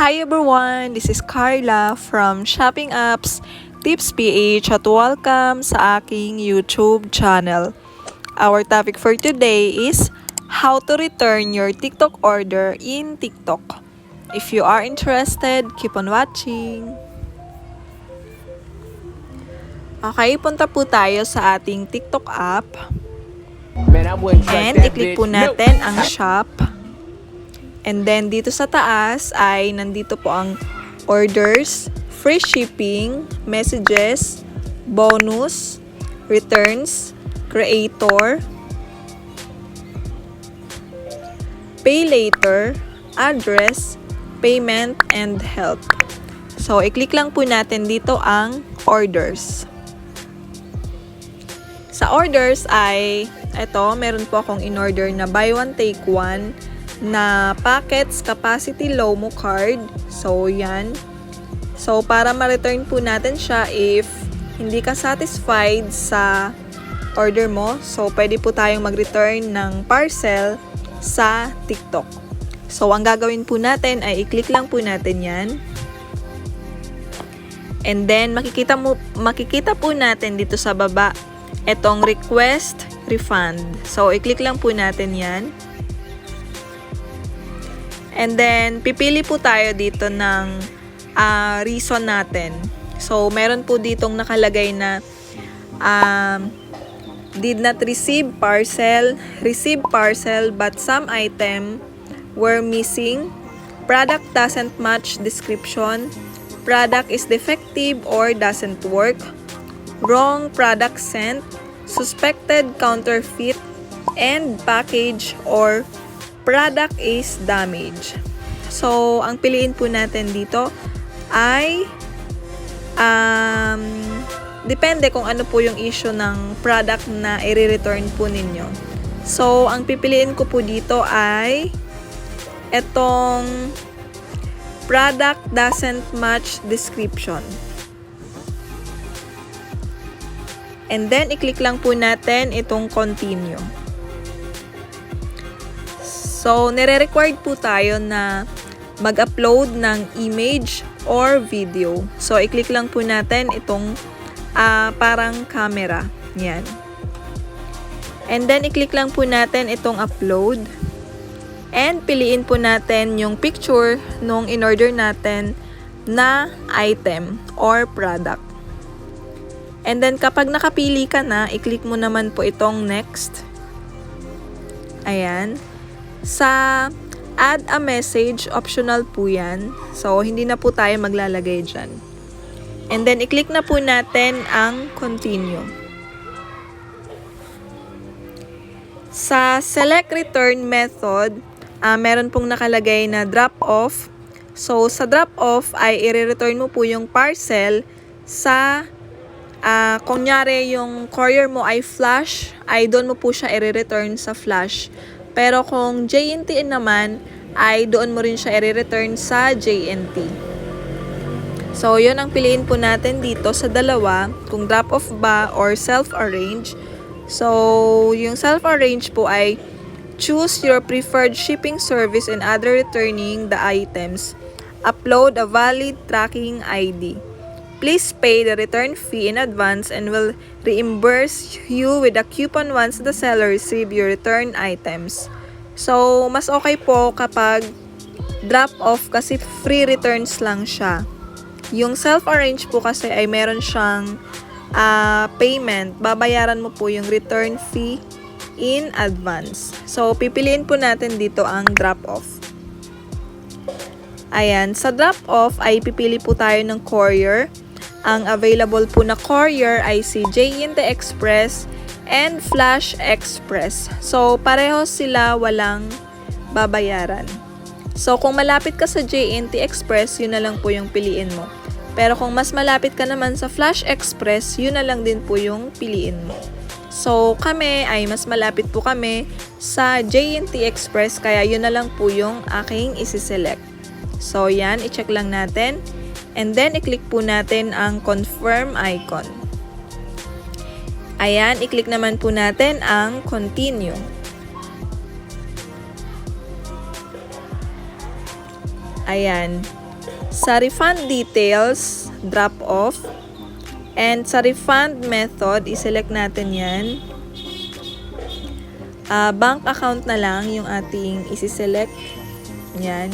Hi everyone! This is Carla from Shopping Apps Tips PH at welcome sa aking YouTube channel. Our topic for today is how to return your TikTok order in TikTok. If you are interested, keep on watching. Okay, punta po tayo sa ating TikTok app. And i-click po natin ang shop. And then dito sa taas ay nandito po ang orders, free shipping, messages, bonus, returns, creator, pay later, address, payment, and help. So, i-click lang po natin dito ang orders. Sa orders ay, eto, meron po akong in-order na buy one take one na packets capacity Lomo card. So, yan. So, para ma-return po natin siya if hindi ka satisfied sa order mo. So, pwede po tayong mag-return ng parcel sa TikTok. So, ang gagawin po natin ay i-click lang po natin yan. And then, makikita po natin dito sa baba etong request refund. So, i-click lang po natin yan. And then, pipili po tayo dito ng reason natin. So, meron po ditong nakalagay na did not receive parcel but some item were missing, product doesn't match description, product is defective or doesn't work, wrong product sent, suspected counterfeit, and package or product is damaged. So, ang piliin po natin dito ay depende kung ano po yung issue ng product na i-return po ninyo. So, ang pipiliin ko po dito ay etong product doesn't match description. And then, i-click lang po natin itong continue. So, nire-required po tayo na mag-upload ng image or video. So, i-click lang po natin itong parang camera. Yan. And then, i-click lang po natin itong upload. And piliin po natin yung picture nung in-order natin na item or product. And then, kapag nakapili ka na, i-click mo naman po itong next. Ayan. Sa add a message, optional po yan. So, hindi na po tayo maglalagay dyan. And then, i-click na po natin ang continue. Sa select return method, meron pong nakalagay na drop off. So, sa drop off ay i-return mo po yung parcel sa kunyari yung courier mo ay flash, ay doon mo po siya i-return sa flash. Pero kung JNT naman, ay doon mo rin siya i-return sa JNT. So, yun ang piliin po natin dito sa dalawa, kung drop-off ba or self-arrange. So, yung self-arrange po ay choose your preferred shipping service and other returning the items. Upload a valid tracking ID. Please pay the return fee in advance and will reimburse you with a coupon once the seller receive your return items. So, mas okay po kapag drop-off kasi free returns lang siya. Yung self-arrange po kasi ay meron siyang payment. Babayaran mo po yung return fee in advance. So, pipiliin po natin dito ang drop-off. Ayan. Sa drop-off ay pipili po tayo ng courier. Ang available po na courier ay si JNT Express and Flash Express. So, pareho sila walang babayaran. So, kung malapit ka sa JNT Express, yun na lang po yung piliin mo. Pero kung mas malapit ka naman sa Flash Express, yun na lang din po yung piliin mo. So, kami ay mas malapit po kami sa JNT Express, kaya yun na lang po yung aking isi-select. So, yan, i-check lang natin. And then, i-click po natin ang confirm icon. Ayan, i-click naman po natin ang continue. Ayan. Sa refund details, drop off. And sa refund method, iselect natin yan. Bank account na lang yung ating isi-select. Yan.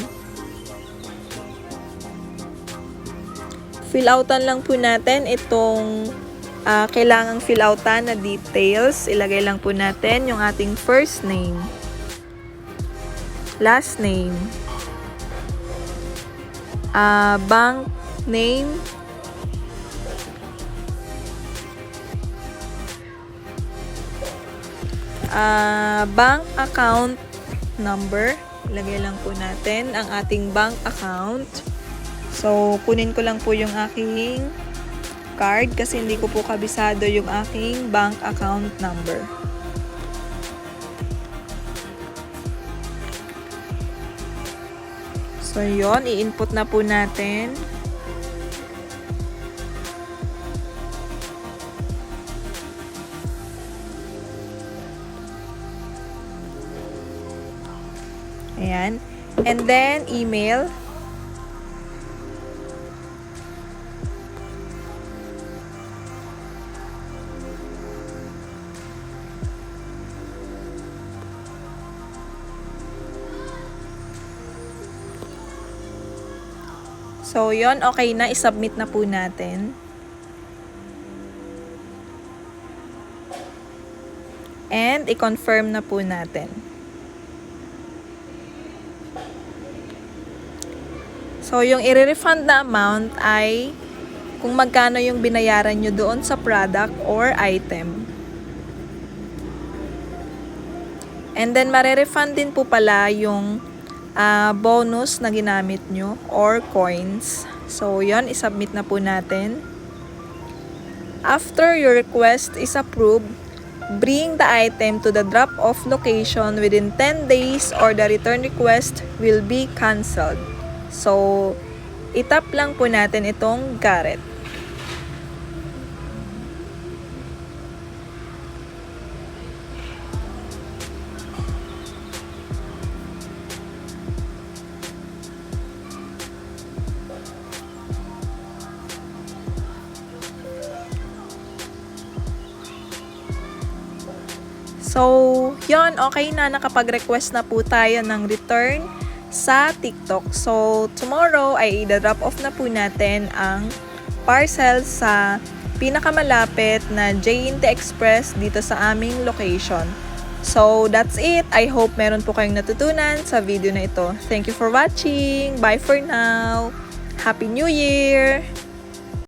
Fill outan lang po natin itong kailangang fill outan na details. Ilagay lang po natin yung ating first name, last name, bank name, bank account number. Ilagay lang po natin ang ating bank account. So, kunin ko lang po yung aking card kasi hindi ko po kabisado yung aking bank account number. So, yun. I-input na po natin. Ayan. And then, email. So, yon okay na. I-submit na po natin. And, i-confirm na po natin. So, yung i-refund na amount ay kung magkano yung binayaran nyo doon sa product or item. And then, mare-refund din po pala yung bonus na ginamit nyo or coins. So, yon i-submit na po natin. After your request is approved, bring the item to the drop-off location within 10 days or the return request will be canceled. So, itap lang po natin itong got it. So, yon okay na, nakapag-request na po tayo ng return sa TikTok. So, tomorrow ay i-drop off na po natin ang parcel sa pinakamalapit na J&T Express dito sa aming location. So, that's it. I hope meron po kayong natutunan sa video na ito. Thank you for watching. Bye for now. Happy New Year!